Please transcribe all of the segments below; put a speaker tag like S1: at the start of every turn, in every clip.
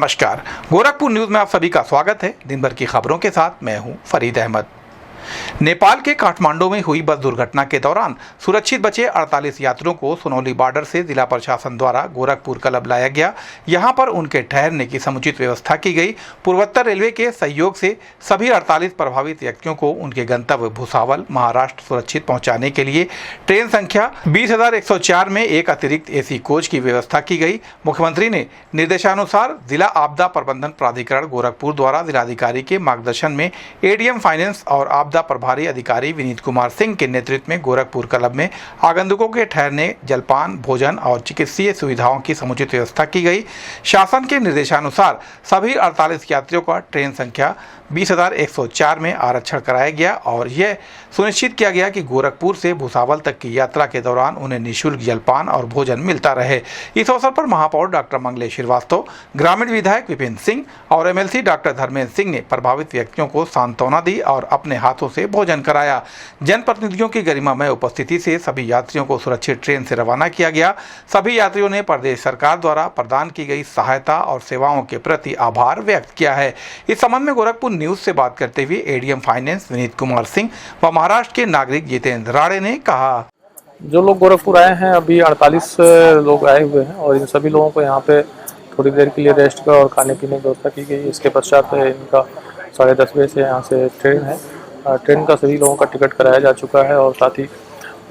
S1: नमस्कार, गोरखपुर न्यूज में आप सभी का स्वागत है। दिन भर की खबरों के साथ मैं हूं फरीद अहमद। नेपाल के काठमांडू में हुई बस दुर्घटना के दौरान सुरक्षित बचे 48 यात्रियों को सुनौली बॉर्डर से जिला प्रशासन द्वारा गोरखपुर क्लब लाया गया। यहां पर उनके ठहरने की समुचित व्यवस्था की गई। पूर्वोत्तर रेलवे के सहयोग से सभी 48 प्रभावित व्यक्तियों को उनके गंतव्य भुसावल महाराष्ट्र सुरक्षित पहुंचाने के लिए ट्रेन संख्या 20,104 में एक अतिरिक्त एसी कोच की व्यवस्था की गई। मुख्यमंत्री ने निर्देशानुसार जिला आपदा प्रबंधन प्राधिकरण गोरखपुर द्वारा जिलाधिकारी के मार्गदर्शन में एडीएम फाइनेंस और आपदा प्रभारी अधिकारी विनीत कुमार सिंह के नेतृत्व में गोरखपुर क्लब में आगंतुकों के ठहरने, जलपान, भोजन और चिकित्सीय सुविधाओं की समुचित व्यवस्था की गई। शासन के निर्देशानुसार सभी 48 यात्रियों का ट्रेन संख्या 20,104 में आरक्षण कराया गया और यह सुनिश्चित किया गया कि गोरखपुर से भुसावल तक की यात्रा के दौरान उन्हें निःशुल्क जलपान और भोजन मिलता रहे। इस अवसर पर महापौर डॉक्टर मंगलेश श्रीवास्तव, ग्रामीण विधायक विपिन सिंह और एमएलसी डॉक्टर धर्मेंद्र सिंह ने प्रभावित व्यक्तियों को सांत्वना दी और अपने हाथों से भोजन कराया। जनप्रतिनिधियों की गरिमामय उपस्थिति से सभी यात्रियों को सुरक्षित ट्रेन से रवाना किया गया। सभी यात्रियों ने प्रदेश सरकार द्वारा प्रदान की गई सहायता और सेवाओं के प्रति आभार व्यक्त किया है। इस संबंध में गोरखपुर न्यूज से बात करते हुए एडीएम फाइनेंस विनीत कुमार सिंह व महाराष्ट्र के नागरिक जितेंद्र राणे ने कहा,
S2: जो लोग गोरखपुर आए हैं अभी 48 लोग आए हुए हैं और इन सभी लोगों को यहाँ पे थोड़ी देर के लिए रेस्ट का और खाने पीने की व्यवस्था की गई। इसके पश्चात इनका 10:30 बजे से यहाँ से ट्रेन है। ट्रेन का सभी लोगों का टिकट कराया जा चुका है और साथ ही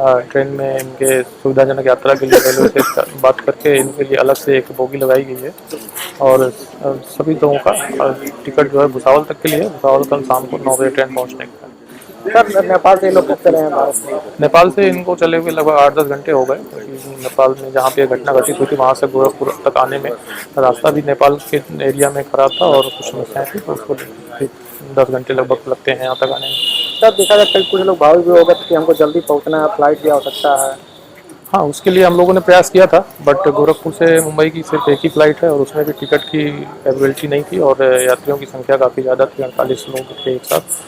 S2: ट्रेन में इनके सुविधाजनक यात्रा के लिए रेलवे से बात करके इनके लिए अलग से एक बोगी लगाई गई है और सभी लोगों का टिकट जो है भुसावल तक के लिए, भुसावल कल शाम को 9 बजे ट्रेन पहुँचने का।
S3: सर, नेपाल से लोग कब चले हैं भारत में?
S2: नेपाल से इनको चले हुए लगभग 8-10 घंटे हो गए। नेपाल में जहाँ पे घटना घटित हुई थी वहाँ से गोरखपुर तक आने में रास्ता भी नेपाल के एरिया में खराब था और कुछ समस्याएं थी, तो उसको 10 घंटे लगभग लगते हैं यहाँ तक आने में।
S3: सर, देखा जाए कल कुछ लोग भावुक भी हो गए कि हमको जल्दी पहुँचना है, फ्लाइट की आवश्यकता है।
S2: हाँ, उसके लिए हम लोगों ने प्रयास किया था, बट गोरखपुर से मुंबई की सिर्फ एक ही फ़्लाइट है और उसमें भी टिकट की अवेलेबिलिटी नहीं थी और यात्रियों की संख्या काफ़ी ज़्यादा थी, 48 लोग थे एक साथ,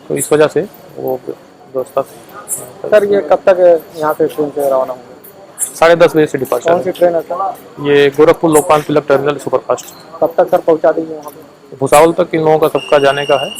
S2: तो इस वजह से वो व्यवस्था।
S3: सर, ये कब तक यहाँ से ट्रेन से रवाना होंगे?
S2: 10:30 बजे से डिपार्चर।
S3: कौन सी ट्रेन है सर?
S2: ये गोरखपुर लोकपाल तिलक टर्मिनल सुपरफास्ट।
S3: कब तक सर पहुँचा दीजिए वहाँ पे?
S2: भुसावल तक इन लोगों का सबका जाने का है,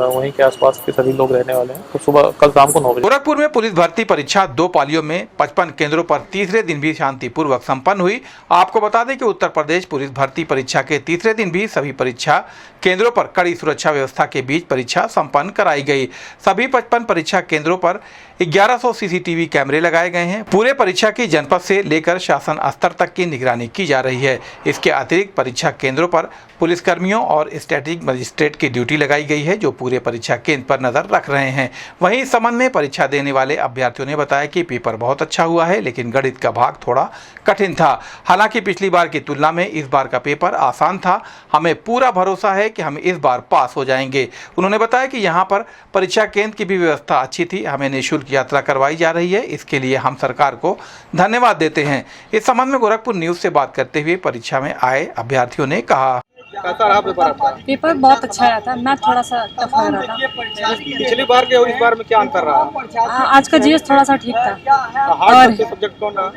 S2: वहीं के आसपास के सभी लोग रहने वाले हैं, तो सुबह कल शाम को 9 बजे।
S1: गोरखपुर में पुलिस भर्ती परीक्षा 2 पालियों में 55 केंद्रों पर तीसरे दिन भी शांतिपूर्वक संपन्न हुई। आपको बता दें कि उत्तर प्रदेश पुलिस भर्ती परीक्षा के तीसरे दिन भी सभी परीक्षा केंद्रों पर कड़ी सुरक्षा व्यवस्था के बीच परीक्षा संपन्न कराई गई। सभी 55 परीक्षा केंद्रों पर 1100 सीसीटीवी कैमरे लगाए गए हैं। पूरे परीक्षा की जनपद से लेकर शासन स्तर तक की निगरानी की जा रही है। इसके अतिरिक्त परीक्षा केंद्रों पर पुलिसकर्मियों और स्टैटिक मजिस्ट्रेट की ड्यूटी लगाई गई है, जो पूरे परीक्षा केंद्र पर नजर रख रहे हैं। वहीं इस संबंध में परीक्षा देने वाले अभ्यर्थियों ने बताया कि पेपर बहुत अच्छा हुआ है, लेकिन गणित का भाग थोड़ा कठिन था। हालांकि पिछली बार की तुलना में इस बार का पेपर आसान था। हमें पूरा भरोसा है कि हम इस बार पास हो जाएंगे। उन्होंने बताया कि यहाँ पर परीक्षा केंद्र की भी व्यवस्था अच्छी थी। हमें निःशुल्क यात्रा करवाई जा रही है, इसके लिए हम सरकार को धन्यवाद देते हैं। इस संबंध में गोरखपुर न्यूज से बात करते हुए परीक्षा में आए अभ्यर्थियों ने कहा,
S3: कैसा रहा पेपर आपका?
S4: पेपर बहुत अच्छा रहा था। मैथ थोड़ा सा टफ लग रहा था।
S3: पिछली बार के और इस बार में क्या अंतर रहा?
S4: आज का जीएस थोड़ा सा ठीक था।
S3: हार्ड सब्जेक्ट कौन रहा?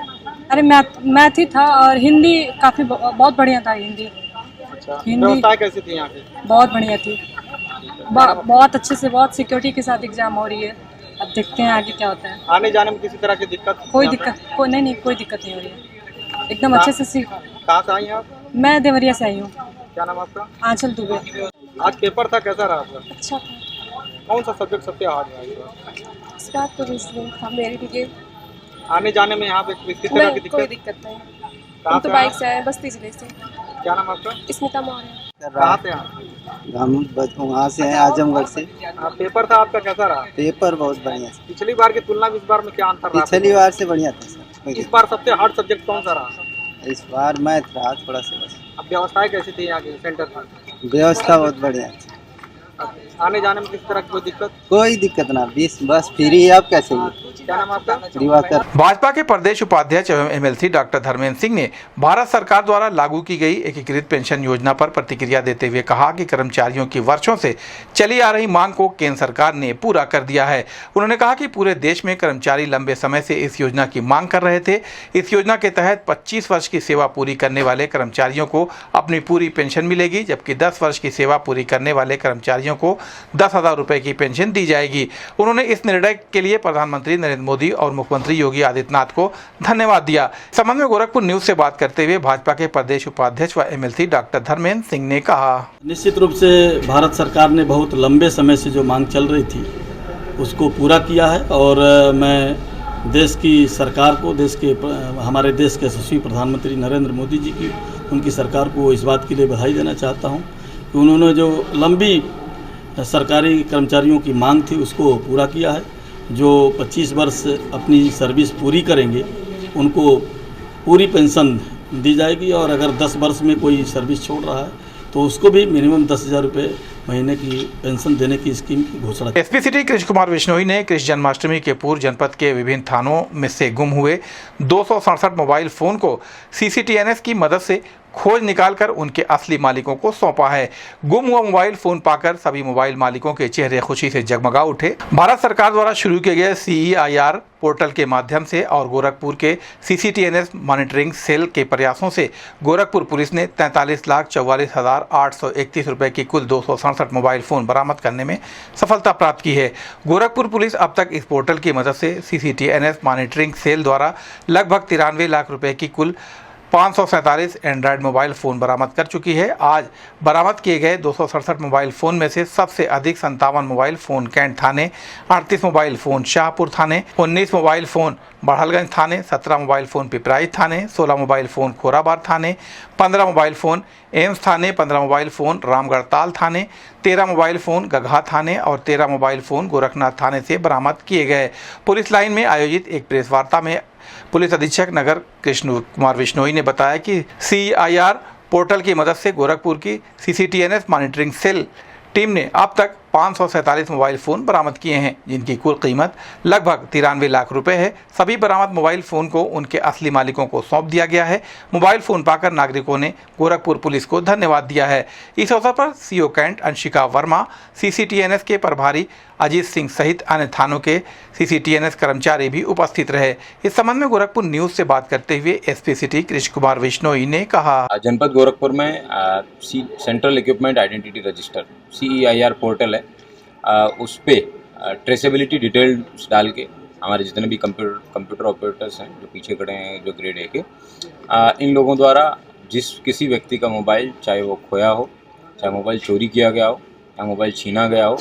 S4: अरे मैथ ही था और हिंदी काफी बहुत बढ़िया था। हिंदी
S3: व्यवस्था कैसी थी यहाँ की?
S4: बहुत बढ़िया थी। बहुत अच्छे से, बहुत सिक्योरिटी के साथ एग्जाम हो रही है। अब देखते हैं आगे क्या होता है।
S3: आने जाने में किसी तरह की दिक्कत?
S4: कोई दिक्कत नहीं, कोई दिक्कत नहीं हो रही है। एकदम अच्छे से
S3: कहाँ से आई हैं आप?
S4: मैं देवरिया से आई हूँ।
S3: क्या नाम आपका?
S4: आंचल दुबे।
S3: आज पेपर था, कैसा रहा आपका?
S4: अच्छा था।
S3: कौन सा सब्जेक्ट सबसे हार्ड रहा?
S4: इस बात तो रीजनिंग था मेरे लिए।
S3: आने जाने में यहाँ पे किसी तरह की
S4: कोई
S3: दिक्कत?
S4: दिक्कत नहीं।
S3: कहाँ
S4: तो
S3: से
S4: बाइक से आए, बस्ती जिले से।
S3: क्या नाम आपका?
S4: स्मिता मौर्य।
S3: कहाँ से आए?
S5: हम वहाँ से हैं, आजमगढ़ से।
S3: पेपर था आपका, कैसा रहा?
S5: पेपर बहुत बढ़िया था।
S3: पिछली बार की तुलना में इस बार में क्या अंतर रहा?
S5: पिछली बार से बढ़िया था सर।
S3: इस बार सबसे हार्ड सब्जेक्ट कौन सा रहा?
S5: इस बार मैथ रहा थोड़ा सा बस।
S3: अब व्यवस्थाएं कैसी थी यहाँ की सेंटर पर?
S5: व्यवस्था बहुत बढ़िया थी।
S3: आने जाने में किस तरह की कोई दिक्कत?
S5: कोई दिक्कत ना, बस फ्री है। आप क्या चाहिए? दिवाकर।
S1: भाजपा के प्रदेश उपाध्यक्ष एवं एमएलसी डॉक्टर धर्मेंद्र सिंह ने भारत सरकार द्वारा लागू की गई एकीकृत पेंशन योजना पर प्रतिक्रिया देते हुए कहा कि कर्मचारियों की वर्षों से चली आ रही मांग को केंद्र सरकार ने पूरा कर दिया है। उन्होंने कहा कि पूरे देश में कर्मचारी लंबे समय से इस योजना की मांग कर रहे थे। इस योजना के तहत 25 वर्ष की सेवा पूरी करने वाले कर्मचारियों को अपनी पूरी पेंशन मिलेगी, जबकि 10 वर्ष की सेवा पूरी करने वाले कर्मचारियों को 10,000 रुपए की पेंशन दी जाएगी। उन्होंने इस निर्णय के लिए प्रधानमंत्री नरेंद्र मोदी और मुख्यमंत्री योगी आदित्यनाथ को धन्यवाद दिया। इस संबंध में गोरखपुर न्यूज से बात करते हुए भाजपा के प्रदेश उपाध्यक्ष व एमएलसी डॉक्टर धर्मेंद्र सिंह ने कहा,
S6: निश्चित रूप से भारत सरकार ने बहुत लंबे समय से जो मांग चल रही थी उसको पूरा किया है और मैं देश की सरकार को, हमारे देश के यशस्वी प्रधानमंत्री नरेंद्र मोदी जी की, उनकी सरकार को इस बात के लिए बधाई देना चाहता हूं कि उन्होंने जो लंबी सरकारी कर्मचारियों की मांग थी उसको पूरा किया है। जो 25 वर्ष अपनी सर्विस पूरी करेंगे उनको पूरी पेंशन दी जाएगी और अगर 10 वर्ष में कोई सर्विस छोड़ रहा है तो उसको भी मिनिमम 10,000 रुपये महीने की पेंशन देने की स्कीम की घोषणा की।
S1: एसपी सिटी कृष्ण कुमार बिश्नोई ने कृष्ण जन्माष्टमी के पूर्व जनपद के विभिन्न थानों में से गुम हुए 267 मोबाइल फोन को सीसीटीएनएस की मदद से खोज निकालकर उनके असली मालिकों को सौंपा है। गुम हुआ मोबाइल फोन पाकर सभी मोबाइल मालिकों के चेहरे खुशी से जगमगा उठे। भारत सरकार द्वारा शुरू किए गए CEIR पोर्टल के माध्यम से और गोरखपुर के CCTNS मॉनिटरिंग सेल के प्रयासों से गोरखपुर पुलिस ने 43,44,831 रुपए की कुल 267 मोबाइल फोन बरामद करने में सफलता प्राप्त की है। गोरखपुर पुलिस अब तक इस पोर्टल की मदद से CCTNS मॉनिटरिंग सेल द्वारा लगभग 93 लाख रुपए की कुल 547 एंड्रॉयड मोबाइल फ़ोन बरामद कर चुकी है। आज बरामद किए गए 267 मोबाइल फ़ोन में से सबसे अधिक 57 मोबाइल फ़ोन कैंट थाने, 38 मोबाइल फ़ोन शाहपुर थाने, 19 मोबाइल फ़ोन बड़हलगंज थाने, 17 मोबाइल फ़ोन पिपराइच थाने, 16 मोबाइल फ़ोन खोराबाद थाने, 15 मोबाइल फ़ोन एम्स थाने, 15 मोबाइल फ़ोन रामगढ़ताल थाने, 13 मोबाइल फ़ोन गगहा थाने और 13 मोबाइल फ़ोन गोरखनाथ थाने से बरामद किए गए। पुलिस लाइन में आयोजित एक प्रेस वार्ता में पुलिस अधीक्षक नगर कृष्ण कुमार बिश्नोई ने बताया कि CEIR पोर्टल की मदद से गोरखपुर की CCTNS मॉनिटरिंग सेल टीम ने अब तक 547 मोबाइल फ़ोन बरामद किए हैं, जिनकी कुल कीमत लगभग 93 लाख रुपए है। सभी बरामद मोबाइल फ़ोन को उनके असली मालिकों को सौंप दिया गया है। मोबाइल फ़ोन पाकर नागरिकों ने गोरखपुर पुलिस को धन्यवाद दिया है। इस अवसर पर CO Cantt Anshika Verma, CCTNS के प्रभारी अजीत सिंह सहित अन्य थानों के CCTNS कर्मचारी भी उपस्थित रहे। इस संबंध में गोरखपुर न्यूज से बात करते हुए SP सिटी कृष्ण कुमार बिश्नोई ने कहा,
S7: जनपद गोरखपुर में central equipment identity register CEIR portal है, उस पर ट्रेसेबिलिटी डिटेल्स डाल के हमारे जितने भी कंप्यूटर ऑपरेटर्स हैं जो पीछे खड़े हैं, जो ग्रेड A के, इन लोगों द्वारा किसी व्यक्ति का मोबाइल, चाहे वो खोया हो, चाहे मोबाइल चोरी किया गया हो, या मोबाइल छीना गया हो,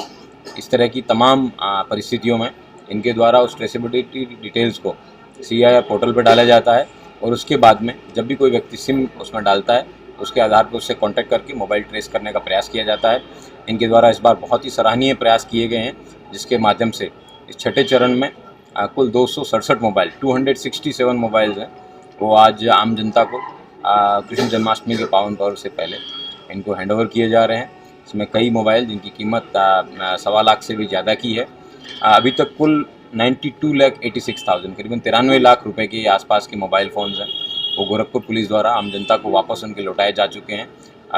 S7: इस तरह की तमाम परिस्थितियों में इनके द्वारा उस ट्रेसेबिलिटी डिटेल्स को CEIR पोर्टल पर डाला जाता है और उसके बाद में जब भी कोई व्यक्ति सिम उसमें डालता है उसके आधार पर उससे कांटेक्ट करके मोबाइल ट्रेस करने का प्रयास किया जाता है। इनके द्वारा इस बार बहुत ही सराहनीय प्रयास किए गए हैं, जिसके माध्यम से इस छठे चरण में कुल 267 मोबाइल 267 मोबाइल्स हैं, वो आज आम जनता को कृष्ण जन्माष्टमी के पावन पर्व से पहले इनको हैंडओवर किए जा रहे हैं। इसमें कई मोबाइल जिनकी कीमत 1.25 लाख से भी ज़्यादा की है। अभी तक कुल 92,86,000 करीबन 93 लाख रुपए के आसपास के मोबाइल फ़ोन्स हैं, वो गोरखपुर पुलिस द्वारा आम जनता को वापस उनके लौटाए जा चुके हैं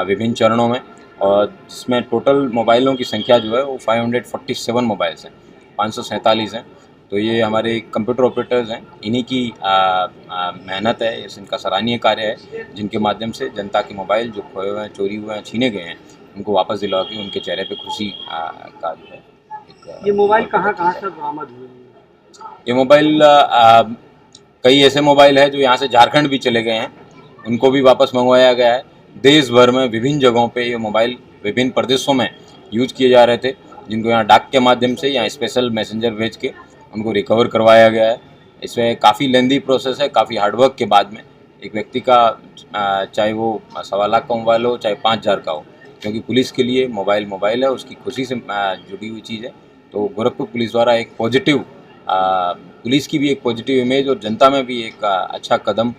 S7: विभिन्न चरणों में, और जिसमें टोटल मोबाइलों की संख्या जो है वो 547 मोबाइल्स हैं, 547 हैं। तो ये हमारे कंप्यूटर ऑपरेटर्स हैं, इन्हीं की मेहनत है, इनका सराहनीय कार्य है, जिनके माध्यम से जनता के मोबाइल जो खोए हुए हैं, चोरी हुए हैं, छीने गए हैं, उनको वापस दिला के उनके चेहरे पे खुशी का जो है।
S3: ये मोबाइल कहाँ से बरामद हुए?
S7: ये मोबाइल कई ऐसे मोबाइल है जो यहाँ से झारखंड भी चले गए हैं, उनको भी वापस मंगवाया गया है। देश भर में विभिन्न जगहों पे ये मोबाइल विभिन्न प्रदेशों में यूज किए जा रहे थे, जिनको यहाँ डाक के माध्यम से या स्पेशल मैसेंजर भेज के उनको रिकवर करवाया गया है। इसमें काफ़ी लेंदी प्रोसेस है, काफ़ी हार्डवर्क के बाद में एक व्यक्ति का चाहे वो 1.25 लाख का मोबाइल हो, चाहे 5,000 का हो, क्योंकि पुलिस के लिए मोबाइल है, उसकी खुशी से जुड़ी हुई चीज़ है। तो गोरखपुर पुलिस द्वारा एक पॉजिटिव, पुलिस की भी एक पॉजिटिव इमेज और जनता में भी एक अच्छा कदम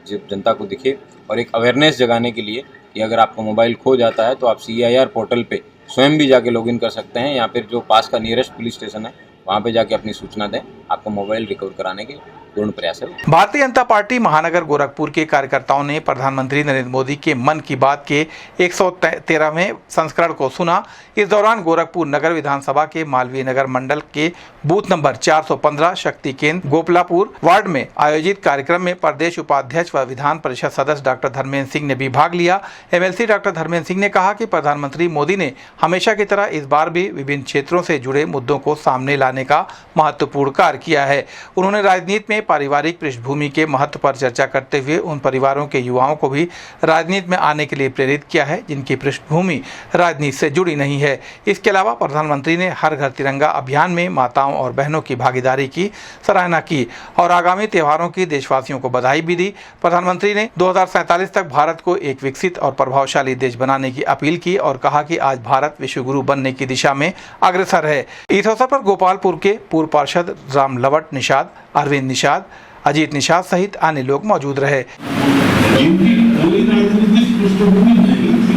S7: जब जनता को दिखे, और एक अवेयरनेस जगाने के लिए कि अगर आपका मोबाइल खो जाता है तो आप CEIR पोर्टल पे स्वयं भी जाके लॉगिन कर सकते हैं, या फिर जो पास का नियरेस्ट पुलिस स्टेशन है वहाँ पे जाके अपनी सूचना दें, आपको मोबाइल रिकवर कराने के पूर्ण प्रयास है।
S1: भारतीय जनता पार्टी महानगर गोरखपुर के कार्यकर्ताओं ने प्रधानमंत्री नरेंद्र मोदी के मन की बात के 113वें संस्करण को सुना। इस दौरान गोरखपुर नगर विधानसभा के मालवीय नगर मंडल के बूथ नंबर 415 शक्ति केंद्र गोपलापुर वार्ड में आयोजित कार्यक्रम में प्रदेश उपाध्यक्ष व विधान परिषद सदस्य डॉक्टर धर्मेंद्र सिंह ने भी भाग लिया। एमएलसी डॉक्टर धर्मेंद्र सिंह ने कहा कि प्रधानमंत्री मोदी ने हमेशा की तरह इस बार भी विभिन्न क्षेत्रों से जुड़े मुद्दों को सामने लाने का महत्वपूर्ण कार्य किया है। उन्होंने राजनीति में पारिवारिक पृष्ठभूमि के महत्व पर चर्चा करते हुए उन परिवारों के युवाओं को भी राजनीति में आने के लिए प्रेरित किया है जिनकी पृष्ठभूमि राजनीति से जुड़ी नहीं है। इसके अलावा प्रधानमंत्री ने हर घर तिरंगा अभियान में माताओं और बहनों की भागीदारी की सराहना की और आगामी त्योहारों की देशवासियों को बधाई भी दी। प्रधानमंत्री ने 2047 तक भारत को एक विकसित और प्रभावशाली देश बनाने की अपील की और कहा कि आज भारत विश्वगुरु बनने की दिशा में अग्रसर है। इस अवसर पर गोपालपुर के पूर्व पार्षद राम लवट निषाद, अरविंद निषाद, अजीत निषाद सहित अन्य लोग मौजूद रहे।
S8: जिनकी कोई राजनीतिक पृष्ठभूमि नहीं थी,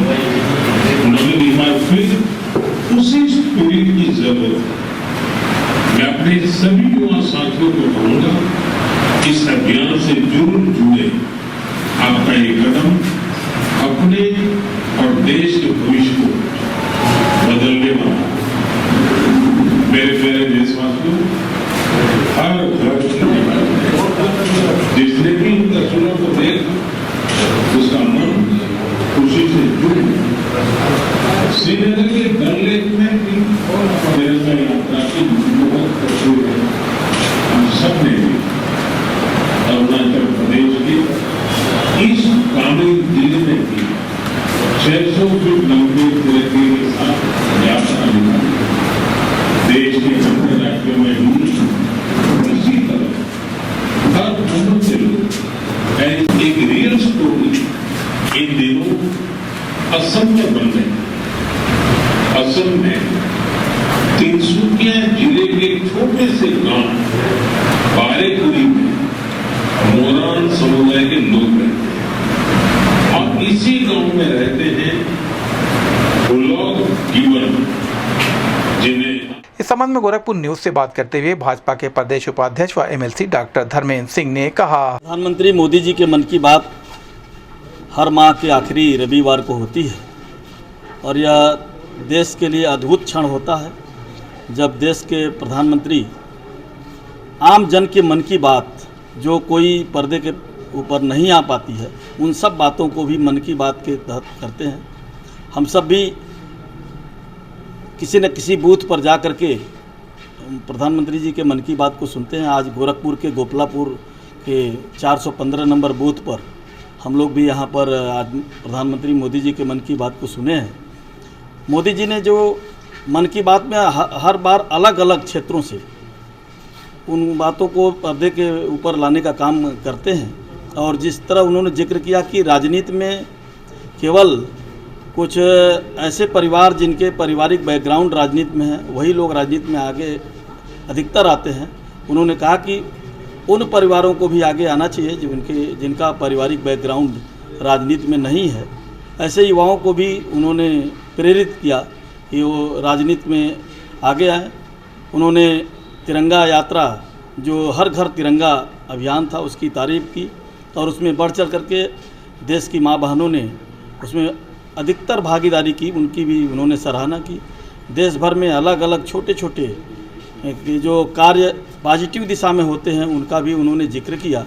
S8: उन्होंने एक बार फिर उसी स्पिरिट की जरूरत है। मैं अपने सभी युवा साथियों को कहूंगा, इस अभियान से जरूर जुड़े। आपका ये कदम अपने और देश के भविष्य को बदलने वाला। मेरे प्यारे देशवासियों, हर घर जिसने भी इन तस्वीरों को देखा उसका मन खुशी से जुड़ गया। श्रीनगर के डल लेक में भी तिरंगा यात्रा की बहुत तस्वीर है। हम सबने भी अरुणाचल प्रदेश के इस कामिल जिले में भी 600 फीट लंबे तिरंगे के साथ यात्रा निकाली। देश के अन्य राज्यों में भी इसी तरह हर उम्र के लोग एक रियल स्टोरी इन दिनों असम में बन रही है। असम में तिनसुकिया जिले के छोटे से गांव बारेपुरी में मोरान समुदाय के लोग रहते हैं और इसी गांव में रहते हैं वो लोग जीवन जिन्हें।
S1: इस संबंध में गोरखपुर न्यूज से बात करते हुए भाजपा के प्रदेश उपाध्यक्ष व एमएलसी डॉक्टर धर्मेंद्र सिंह ने कहा,
S6: प्रधानमंत्री मोदी जी के मन की बात हर माह के आखिरी रविवार को होती है और यह देश के लिए अद्भुत क्षण होता है जब देश के प्रधानमंत्री आम जन के मन की बात जो कोई पर्दे के ऊपर नहीं आ पाती है उन सब बातों को भी मन की बात के तहत करते हैं। हम सब भी किसी न किसी बूथ पर जा कर के प्रधानमंत्री जी के मन की बात को सुनते हैं। आज गोरखपुर के गोपलापुर के 415 नंबर बूथ पर हम लोग भी यहाँ पर आज प्रधानमंत्री मोदी जी के मन की बात को सुने हैं। मोदी जी ने जो मन की बात में हर बार अलग अलग क्षेत्रों से उन बातों को पर्दे के ऊपर लाने का काम करते हैं और जिस तरह उन्होंने जिक्र किया कि राजनीति में केवल कुछ ऐसे परिवार जिनके पारिवारिक बैकग्राउंड राजनीति में है वही लोग राजनीति में आगे अधिकतर आते हैं। उन्होंने कहा कि उन परिवारों को भी आगे आना चाहिए जिनका पारिवारिक बैकग्राउंड राजनीति में नहीं है। ऐसे युवाओं को भी उन्होंने प्रेरित किया कि वो राजनीति में आगे आए। उन्होंने तिरंगा यात्रा जो हर घर तिरंगा अभियान था उसकी तारीफ़ की और उसमें बढ़ चढ़ करके देश की माँ बहनों ने उसमें अधिकतर भागीदारी की, उनकी भी उन्होंने सराहना की। देश भर में अलग अलग छोटे छोटे जो कार्य पॉजिटिव दिशा में होते हैं उनका भी उन्होंने जिक्र किया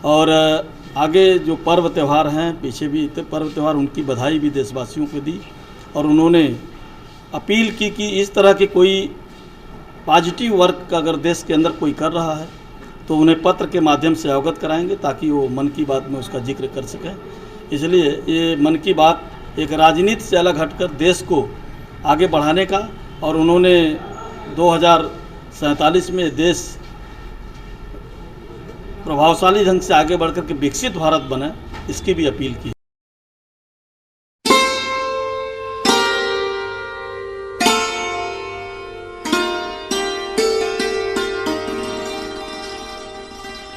S6: और आगे जो पर्व त्यौहार हैं पीछे भी पर्व त्यौहार उनकी बधाई भी देशवासियों को दी और उन्होंने अपील की कि इस तरह के कोई पॉजिटिव वर्क अगर देश के अंदर कोई कर रहा है तो उन्हें पत्र के माध्यम से अवगत कराएंगे ताकि वो मन की बात में उसका जिक्र कर सकें। इसलिए ये मन की बात एक राजनीति से अलग हटकर देश को आगे बढ़ाने का और उन्होंने 2047 में देश प्रभावशाली ढंग से आगे बढ़कर के विकसित भारत बने इसकी भी अपील की।